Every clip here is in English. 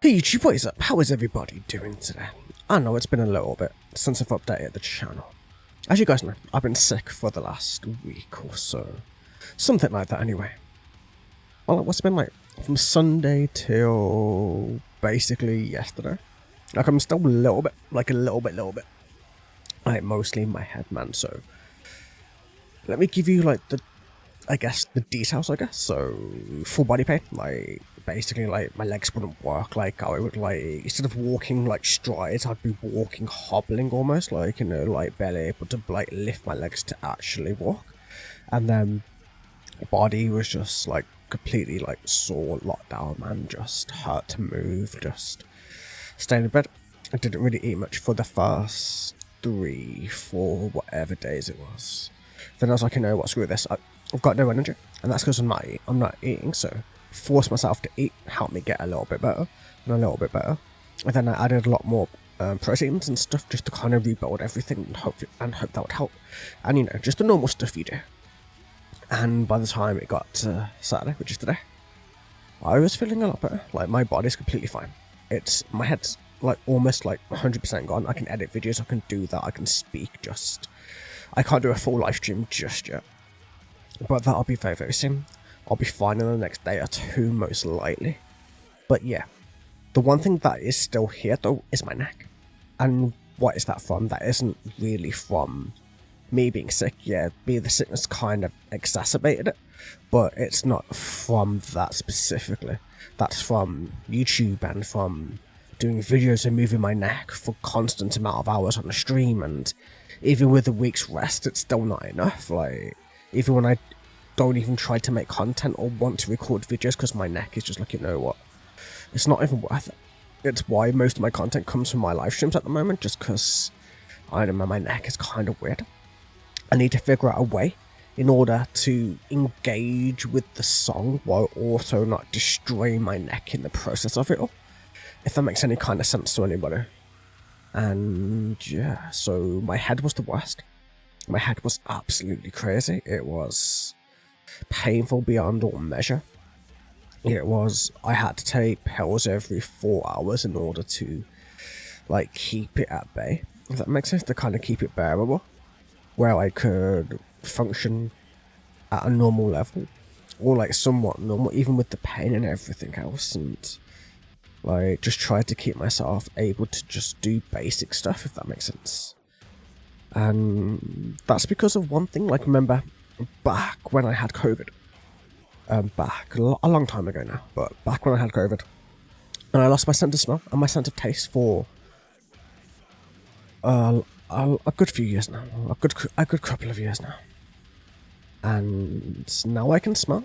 Hey YouTube, what is up? How is everybody doing today? I know it's been a little bit since I've updated the channel. As you guys know, I've been sick for the last week or so. Something like that anyway. Well, what's it been like? From Sunday till basically yesterday. Like I'm still a little bit. Like mostly in my head, man, so. Let me give you like the details, So, full body pain, like, basically, like, my legs wouldn't work, like, I would, like, instead of walking, like, strides, I'd be walking, hobbling almost, like, you know, like, barely able to, like, lift my legs to actually walk, and then, body was just, like, completely, like, sore, locked down, man, just hurt to move, just staying in bed. I didn't really eat much for the first 3, 4, whatever days it was. Then I was like, you know what, screw this, I've got no energy, and that's because I'm not eating, so force myself to eat, help me get a little bit better, and a little bit better. And then I added a lot more proteins and stuff just to kind of rebuild everything and hope that would help. And you know, just the normal stuff you do. And by the time it got to Saturday, which is today, I was feeling a lot better. Like my body's completely fine. My head's like almost like 100% gone. I can edit videos, I can do that, I can speak. I can't do a full live stream just yet. But that'll be very, very soon. I'll be fine in the next day or two, most likely. But yeah, the one thing that is still here, though, is my neck. And what is that from? That isn't really from me being sick. Yeah, the sickness kind of exacerbated it. But it's not from that specifically. That's from YouTube and from doing videos and moving my neck for constant amount of hours on the stream. And even with a week's rest, it's still not enough. Like, even when I don't even try to make content or want to record videos because my neck is just like, you know what, it's not even worth it. It's why most of my content comes from my live streams at the moment, just because, I don't know, my neck is kind of weird. I need to figure out a way in order to engage with the song while also not destroying my neck in the process of it all, if that makes any kind of sense to anybody. And yeah, so my head was the worst. My head was absolutely crazy. It was painful beyond all measure. I had to take pills every 4 hours in order to, like, keep it at bay. If that makes sense, to kind of keep it bearable. Where I could function at a normal level. Or, like, somewhat normal, even with the pain and everything else. And, like, just try to keep myself able to just do basic stuff, if that makes sense. And that's because of one thing. Like, remember back when I had COVID, back a long time ago now, but back when I had COVID, and I lost my sense of smell and my sense of taste for a good few years now, a good couple of years now, and now I can smell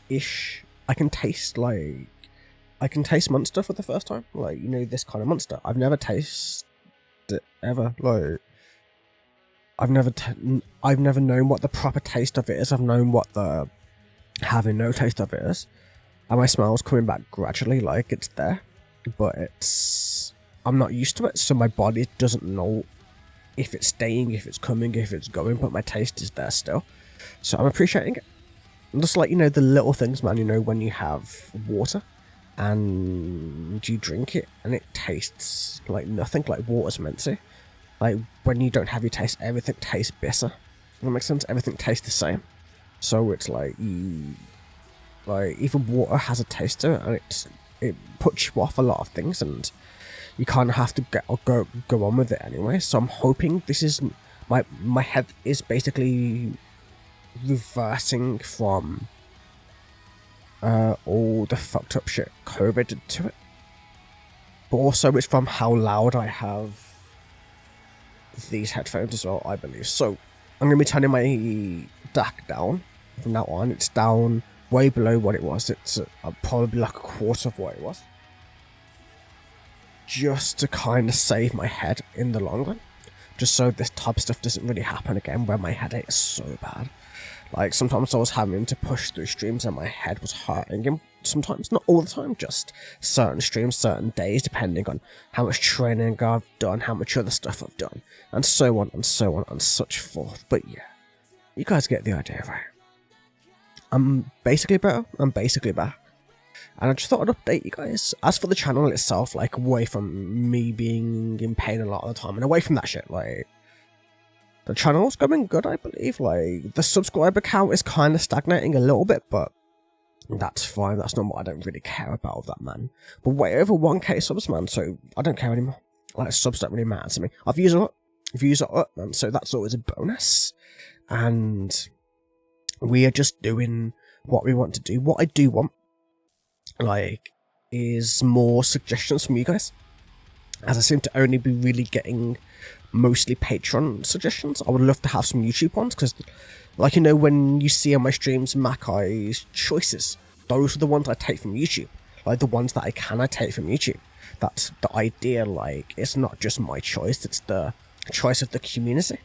ish. I can taste Monster for the first time, like, you know, this kind of Monster. I've never tasted it ever, like. I've never known what the proper taste of it is. I've known what the having no taste of it is. And my smell's coming back gradually, like it's there. But I'm not used to it, so my body doesn't know if it's staying, if it's coming, if it's going, but my taste is there still. So I'm appreciating it. Just like, you know, the little things, man, you know, when you have water and you drink it and it tastes like nothing, like water's meant to. Like, when you don't have your taste, everything tastes bitter. That makes sense? Everything tastes the same. So it's like, even water has a taste to it, and it puts you off a lot of things, and you kind of have to go on with it anyway. So I'm hoping this is, my head is basically reversing from all the fucked up shit COVID did to it. But also it's from how loud I have these headphones as well, I believe. So I'm going to be turning my DAC down from now on. It's down way below what it was. It's probably like a quarter of what it was, just to kind of save my head in the long run, just so this type of stuff doesn't really happen again where my headache is so bad. Like, sometimes I was having to push through streams and my head was hurting, and sometimes, not all the time, just certain streams, certain days, depending on how much training I've done, how much other stuff I've done, and so on and so on and such forth. But yeah, you guys get the idea, right? I'm basically better, I'm basically back. And I just thought I'd update you guys. As for the channel itself, like, away from me being in pain a lot of the time, and away from that shit, like, the channel's going good, I believe. Like, the subscriber count is kind of stagnating a little bit, but that's fine. That's not what I don't really care about, that, man. But way over 1k subs, man, so I don't care anymore. Like, subs don't really matter to me. I've used it up, man, so that's always a bonus. And we are just doing what we want to do. What I do want, like, is more suggestions from you guys, as I seem to only be really getting mostly Patreon suggestions. I would love to have some YouTube ones, because, like, you know, when you see on my streams Makai's choices, those are the ones I take from YouTube. Like, the ones that I take from YouTube. That's the idea. Like, it's not just my choice, it's the choice of the community.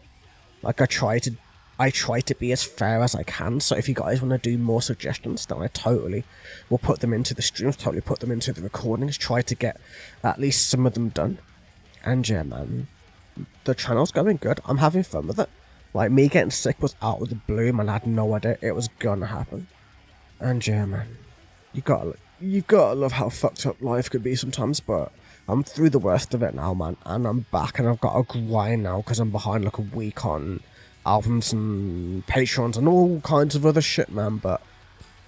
Like, I try to be as fair as I can, so if you guys want to do more suggestions, then I totally will put them into the streams, totally put them into the recordings, try to get at least some of them done. And yeah, man, the channel's going good. I'm having fun with it. Like, me getting sick was out of the blue, man. I had no idea it was gonna happen. And yeah, man, you gotta love how fucked up life could be sometimes, but I'm through the worst of it now, man, and I'm back, and I've got to grind now, because I'm behind like a week on albums and Patreons and all kinds of other shit, man, but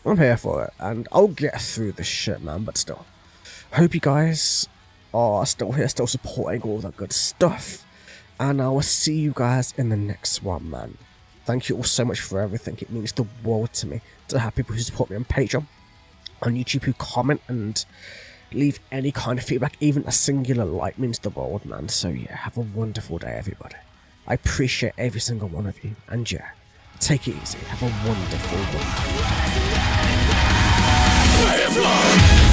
I'm here for it, and I'll get through this shit, man. But still, hope you guys are still here, still supporting all that good stuff, and I will see you guys in the next one, man. Thank you all so much for everything. It means the world to me to have people who support me on Patreon, on YouTube, who comment and leave any kind of feedback. Even a singular like means the world, man. So yeah, have a wonderful day, everybody. I appreciate every single one of you, and yeah, take it easy. Have a wonderful, wonderful day.